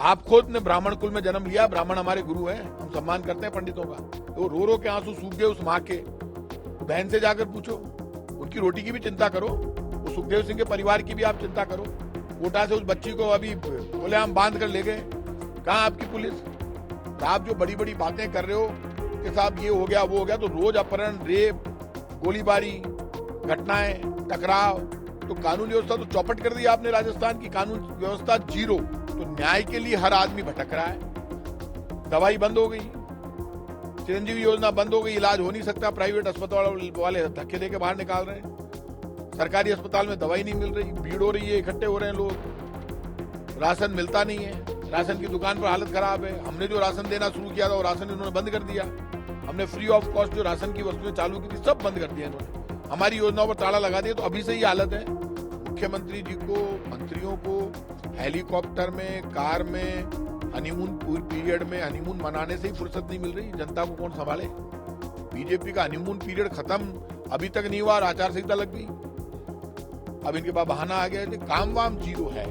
आप खुद ने ब्राह्मण कुल में जन्म लिया, ब्राह्मण हमारे गुरु हैं, हम सम्मान करते हैं पंडितों का। तो रो रो के आंसू सूख गए उस माँ के, बहन से जाकर पूछो, उनकी रोटी की भी चिंता करो, वो सुखदेव सिंह के परिवार की भी आप चिंता करो। कोटा से उस बच्ची को अभी खुलेआम बांध कर ले गए, कहाँ आपकी पुलिस? तो आप जो बड़ी बड़ी बातें कर रहे हो कि साहब ये हो गया वो हो गया, तो रोज अपहरण, रेप, गोलीबारी, घटनाएं, टकराव, तो कानून व्यवस्था तो चौपट कर दी आपने राजस्थान की, कानून व्यवस्था जीरो। तो न्याय के लिए हर आदमी भटक रहा है। दवाई बंद हो गई, चिरंजीवी योजना बंद हो गई, इलाज हो नहीं सकता, प्राइवेट अस्पताल वाले धक्के देके बाहर निकाल रहे हैं। सरकारी अस्पताल में दवाई नहीं मिल रही, भीड़ हो रही है, इकट्ठे हो रहे हैं लोग, राशन मिलता नहीं है, राशन की दुकान पर हालत खराब है। हमने जो राशन देना शुरू किया था वो राशन इन्होंने बंद कर दिया। हमने फ्री ऑफ कॉस्ट जो राशन की वस्तुएं चालू की थी सब बंद कर दिया इन्होंने, हमारी योजनाओं पर ताला लगा दिया। तो अभी से ये हालत है। मुख्यमंत्री जी को, मंत्रियों को हेलीकॉप्टर में, कार में, हनीमून पीरियड में हनीमून मनाने से ही फुर्सत नहीं मिल रही। जनता को कौन संभाले? बीजेपी का हनीमून पीरियड खत्म अभी तक नहीं हुआ और आचार संहिता लग गई। अब इनके पास बहाना आ गया, काम वाम जीरो है।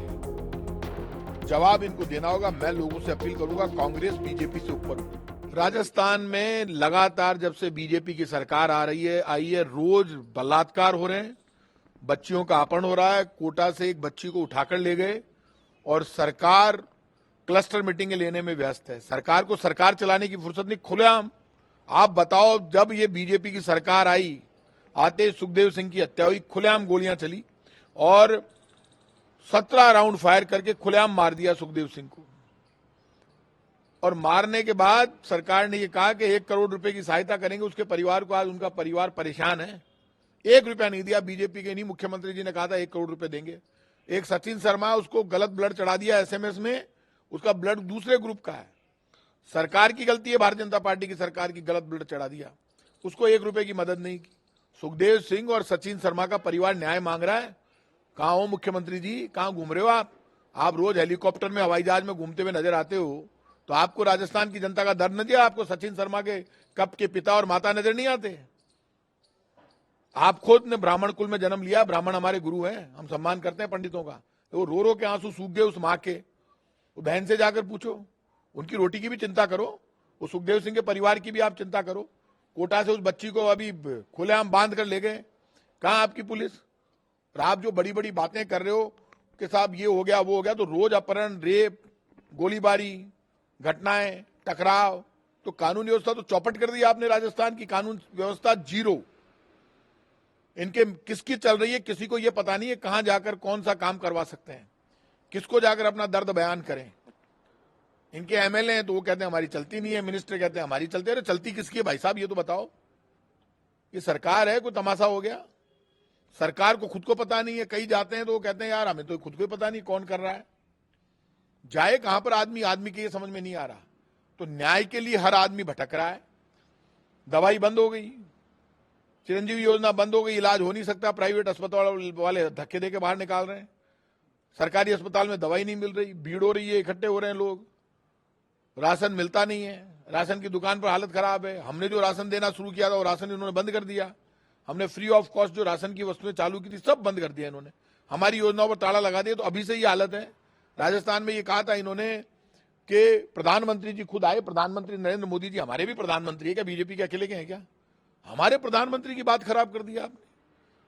जवाब इनको देना होगा। मैं लोगों से अपील करूंगा, कांग्रेस बीजेपी से ऊपर। राजस्थान में लगातार जब से बीजेपी की सरकार आई है, रोज बलात्कार हो रहे हैं, बच्चियों का अपहरण हो रहा है। कोटा से एक बच्ची को उठाकर ले गए और सरकार क्लस्टर मीटिंगें लेने में व्यस्त है। सरकार को सरकार चलाने की फुर्सत नहीं। खुलेआम आप बताओ, जब ये बीजेपी की सरकार आई, आते सुखदेव सिंह की हत्या हुई, खुलेआम गोलियां चली और 17 राउंड फायर करके खुलेआम मार दिया सुखदेव सिंह को। और मारने के बाद सरकार ने ये कहा कि 1 करोड़ रुपए की सहायता करेंगे उसके परिवार को। आज उनका परिवार परेशान है, 1 रुपया नहीं दिया। बीजेपी के नहीं, मुख्यमंत्री जी ने कहा था 1 करोड़ रुपए देंगे। एक सचिन शर्मा, उसको गलत ब्लड चढ़ा दिया एसएमएस में, उसका ब्लड दूसरे ग्रुप का है। सरकार की गलती है, भारतीय जनता पार्टी की सरकार की, गलत ब्लड चढ़ा दिया, उसको 1 रुपए की मदद नहीं की। सुखदेव सिंह और सचिन शर्मा का परिवार न्याय मांग रहा है। कहां हो मुख्यमंत्री जी, कहां घूम रहे हो आप? आप रोज हेलीकॉप्टर में, हवाई जहाज में घूमते हुए नजर आते हो, तो आपको राजस्थान की जनता का दर्द न दिया? आपको सचिन शर्मा के कब के पिता और माता नजर नहीं आते? आप खुद ने ब्राह्मण कुल में जन्म लिया, ब्राह्मण हमारे गुरु हैं, हम सम्मान करते हैं पंडितों का। तो वो रो रो के आंसू सूख गए उस माँ के, वो बहन से जाकर पूछो, उनकी रोटी की भी चिंता करो, वो सुखदेव सिंह के परिवार की भी आप चिंता करो। कोटा से उस बच्ची को अभी खुलेआम बांध कर ले गए, कहाँ आपकी पुलिस? और आप जो बड़ी बड़ी बातें कर रहे हो कि साहब ये हो गया वो हो गया, तो रोज अपहरण, रेप, गोलीबारी, घटनाएं, टकराव, तो कानून व्यवस्था तो चौपट कर दी आपने राजस्थान की, कानून व्यवस्था जीरो। इनके किसकी चल रही है किसी को ये पता नहीं है, कहां जाकर कौन सा काम करवा सकते हैं, किसको जाकर अपना दर्द बयान करें। इनके एमएलए हैं तो वो कहते हैं हमारी चलती नहीं है, मिनिस्टर कहते हैं हमारी चलती है। अरे चलती किसकी है भाई साहब, ये तो बताओ। ये सरकार है, कोई तमाशा हो गया? सरकार को खुद को पता नहीं है। कई जाते हैं तो वो कहते हैं यार हमें तो खुद को पता नहीं कौन कर रहा है। जाए कहां पर आदमी, आदमी के ये समझ में नहीं आ रहा। तो न्याय के लिए हर आदमी भटक रहा है। दवाई बंद हो गई, चिरंजीवी योजना बंद हो गई, इलाज हो नहीं सकता, प्राइवेट अस्पताल वाले धक्के देके बाहर निकाल रहे हैं। सरकारी अस्पताल में दवाई नहीं मिल रही, भीड़ हो रही है, इकट्ठे हो रहे हैं लोग, राशन मिलता नहीं है, राशन की दुकान पर हालत खराब है। हमने जो राशन देना शुरू किया था वो राशन इन्होंने बंद कर दिया। हमने फ्री ऑफ कॉस्ट जो राशन की वस्तुएं चालू की थी सब बंद कर दिया इन्होंने, हमारी योजनाओं पर ताला लगा दिया। तो अभी से ये हालत है। राजस्थान में ये कहा था इन्होंने कि प्रधानमंत्री जी खुद आए, प्रधानमंत्री नरेंद्र मोदी जी हमारे भी प्रधानमंत्री है क्या, बीजेपी के अकेले के हैं क्या? हमारे प्रधानमंत्री की बात खराब कर दिया आपने।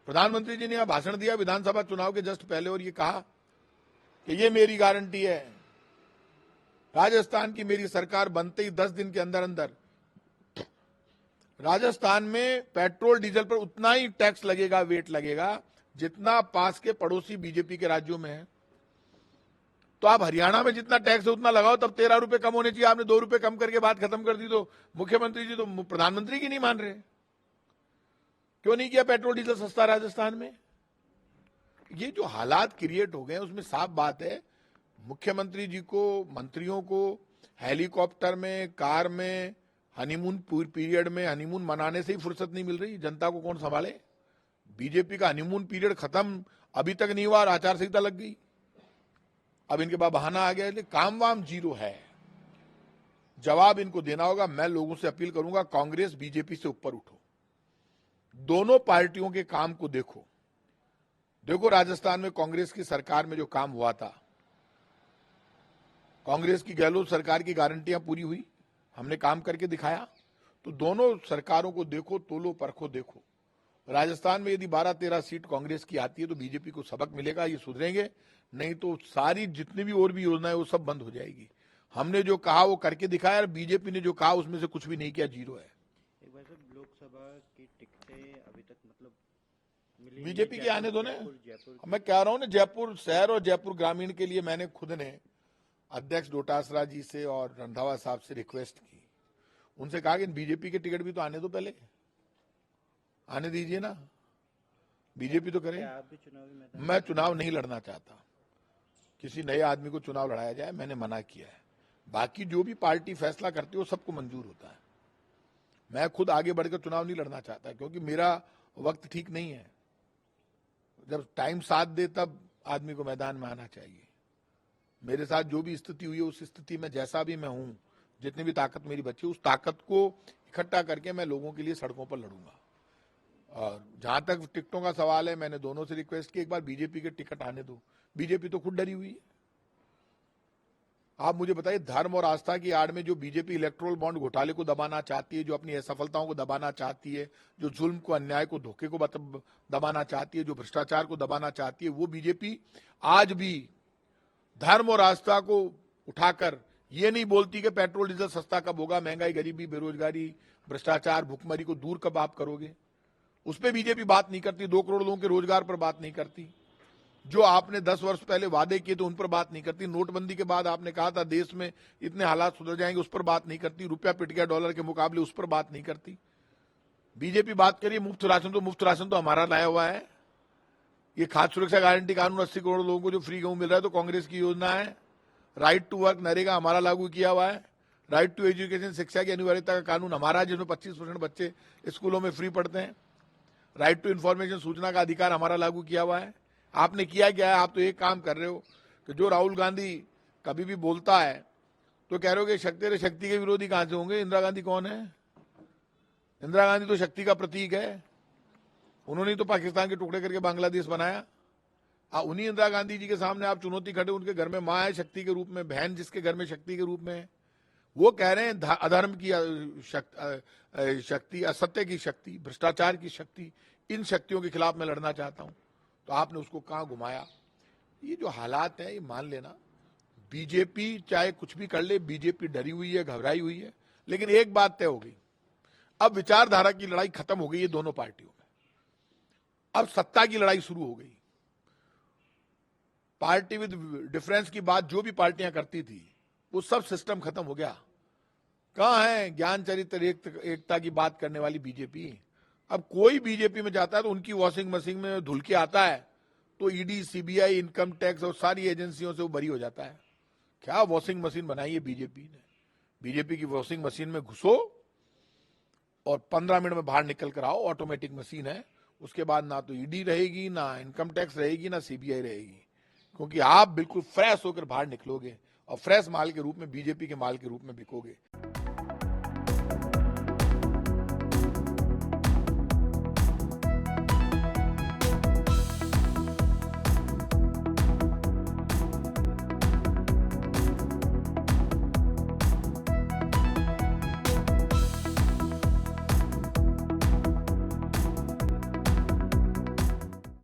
प्रधानमंत्री जी ने यहां भाषण दिया विधानसभा चुनाव के जस्ट पहले और ये कहा कि ये मेरी गारंटी है, राजस्थान की मेरी सरकार बनते ही 10 दिन के अंदर अंदर राजस्थान में पेट्रोल डीजल पर उतना ही टैक्स लगेगा, वेट लगेगा जितना पास के पड़ोसी बीजेपी के राज्यों में है। तो आप हरियाणा में जितना टैक्स है उतना लगाओ, तब 13 रुपए कम होने चाहिए। आपने 2 रुपए कम करके बात खत्म कर दी। तो मुख्यमंत्री जी तो प्रधानमंत्री की नहीं मान रहे। क्यों नहीं किया पेट्रोल डीजल सस्ता राजस्थान में? ये जो हालात क्रिएट हो गए उसमें साफ बात है, मुख्यमंत्री जी को, मंत्रियों को हेलीकॉप्टर में, कार में, हनीमून पीरियड में हनीमून मनाने से ही फुर्सत नहीं मिल रही। जनता को कौन संभाले? बीजेपी का हनीमून पीरियड खत्म अभी तक नहीं हुआ और आचार संहिता लग गई। अब इनके पास बहाना आ गया, काम वाम जीरो है। जवाब इनको देना होगा। मैं लोगों से अपील करूंगा, कांग्रेस बीजेपी से ऊपर उठो, दोनों पार्टियों के काम को देखो। देखो राजस्थान में कांग्रेस की सरकार में जो काम हुआ था, कांग्रेस की गहलोत सरकार की गारंटियां पूरी हुई, हमने काम करके दिखाया। तो दोनों सरकारों को देखो, तोलो परखो देखो। राजस्थान में यदि 12-13 सीट कांग्रेस की आती है तो बीजेपी को सबक मिलेगा, ये सुधरेंगे, नहीं तो सारी जितनी भी और भी योजनाएं वो सब बंद हो जाएगी। हमने जो कहा वो करके दिखाया, और बीजेपी ने जो कहा उसमें से कुछ भी नहीं किया, जीरो है। एक बार सब लोकसभा की टिकटें अभी तक मतलब मिली बीजेपी के आने दो ना। जयपुर मैं कह रहा हूं ना, जयपुर शहर और जयपुर ग्रामीण के लिए मैंने खुद ने अध्यक्ष डोटासरा जी से और रंधावा साहब से रिक्वेस्ट की, उनसे कहा कि बीजेपी के टिकट भी तो आने दो, पहले आने दीजिए ना, बीजेपी तो करे। आप भी चुनावी मैदान मैं चुनाव नहीं लड़ना चाहता, किसी नए आदमी को चुनाव लड़ाया जाए, मैंने मना किया है। बाकी जो भी पार्टी फैसला करती है वो सबको मंजूर होता है। मैं खुद आगे बढ़कर चुनाव नहीं लड़ना चाहता, क्योंकि मेरा वक्त ठीक नहीं है। जब टाइम साथ दे तब आदमी को मैदान में आना चाहिए। मेरे साथ जो भी स्थिति हुई है, उस स्थिति में जैसा भी मैं हूं, जितनी भी ताकत मेरी बची, उस ताकत को इकट्ठा करके मैं लोगों के लिए सड़कों पर लड़ूंगा। और जहां तक टिकटों का सवाल है, मैंने दोनों से रिक्वेस्ट की, एक बार बीजेपी के टिकट आने दो। बीजेपी तो खुद डरी हुई है। आप मुझे बताइए, धर्म और आस्था की आड़ में जो बीजेपी इलेक्ट्रोल बॉन्ड घोटाले को दबाना चाहती है, जो अपनी असफलताओं को दबाना चाहती है, जो जुल्म को, अन्याय को, धोखे को दबाना चाहती है, जो भ्रष्टाचार को दबाना चाहती है, वो बीजेपी आज भी धर्म और आस्था को उठाकर ये नहीं बोलती कि पेट्रोल डीजल सस्ता कब होगा, महंगाई, गरीबी, बेरोजगारी, भ्रष्टाचार, भुखमरी को दूर कब आप करोगे, उस पर बीजेपी बात नहीं करती। 2 करोड़ लोगों के रोजगार पर बात नहीं करती। जो आपने 10 वर्ष पहले वादे किए थे उन पर बात नहीं करती। नोटबंदी के बाद आपने कहा था देश में इतने हालात सुधर जाएंगे, उस पर बात नहीं करती। रुपया पिट गया डॉलर के मुकाबले, उस पर बात नहीं करती। बीजेपी बात करिए मुफ्त राशन तो हमारा लाया हुआ है। ये खाद्य सुरक्षा गारंटी कानून 80 करोड़ लोगों को जो फ्री गेहूं मिल रहा है तो कांग्रेस की योजना है। राइट टू वर्क नरेगा हमारा लागू किया हुआ है। राइट टू एजुकेशन, शिक्षा की अनिवार्यता का कानून हमारा है, जिसमें 25% बच्चे स्कूलों में फ्री पढ़ते हैं। राइट टू इन्फॉर्मेशन, सूचना का अधिकार हमारा लागू किया हुआ है। आपने किया क्या है? आप तो एक काम कर रहे हो कि जो राहुल गांधी कभी भी बोलता है तो कह रहे हो कि शक्ति के विरोधी कहां से होंगे। इंदिरा गांधी कौन है? इंदिरा गांधी तो शक्ति का प्रतीक है। उन्होंने तो पाकिस्तान के टुकड़े करके बांग्लादेश बनाया। उन्हीं इंदिरा गांधी जी के सामने आप चुनौती खड़े, उनके घर में मां है शक्ति के रूप में, बहन जिसके घर में शक्ति के रूप में है, वो कह रहे हैं अधर्म की शक्ति, असत्य की शक्ति, भ्रष्टाचार की शक्ति, इन शक्तियों के खिलाफ मैं लड़ना चाहता हूं। तो आपने उसको कहां घुमाया? ये जो हालात है ये मान लेना, बीजेपी चाहे कुछ भी कर ले, बीजेपी डरी हुई है, घबराई हुई है। लेकिन एक बात तय हो गई, अब विचारधारा की लड़ाई खत्म हो गई है दोनों पार्टियों में। अब सत्ता की लड़ाई शुरू हो गई। पार्टी विद डिफरेंस की बात जो भी पार्टियां करती थी वो सब सिस्टम खत्म हो गया। कहां है ज्ञान चरित्र एकता की बात करने वाली बीजेपी? अब कोई बीजेपी में जाता है तो उनकी वॉशिंग मशीन में धुल के आता है तो ईडी, सीबीआई, इनकम टैक्स और सारी एजेंसियों से वो बरी हो जाता है। क्या वॉशिंग मशीन बनाई है बीजेपी ने? बीजेपी की वॉशिंग मशीन में घुसो और 15 मिनट में बाहर निकल कर आओ, ऑटोमेटिक मशीन है। उसके बाद ना तो ईडी रहेगी, ना इनकम टैक्स रहेगी, ना सीबीआई रहेगी, क्योंकि आप बिल्कुल फ्रेश होकर बाहर निकलोगे और फ्रेश माल के रूप में, बीजेपी के माल के रूप में बिकोगे।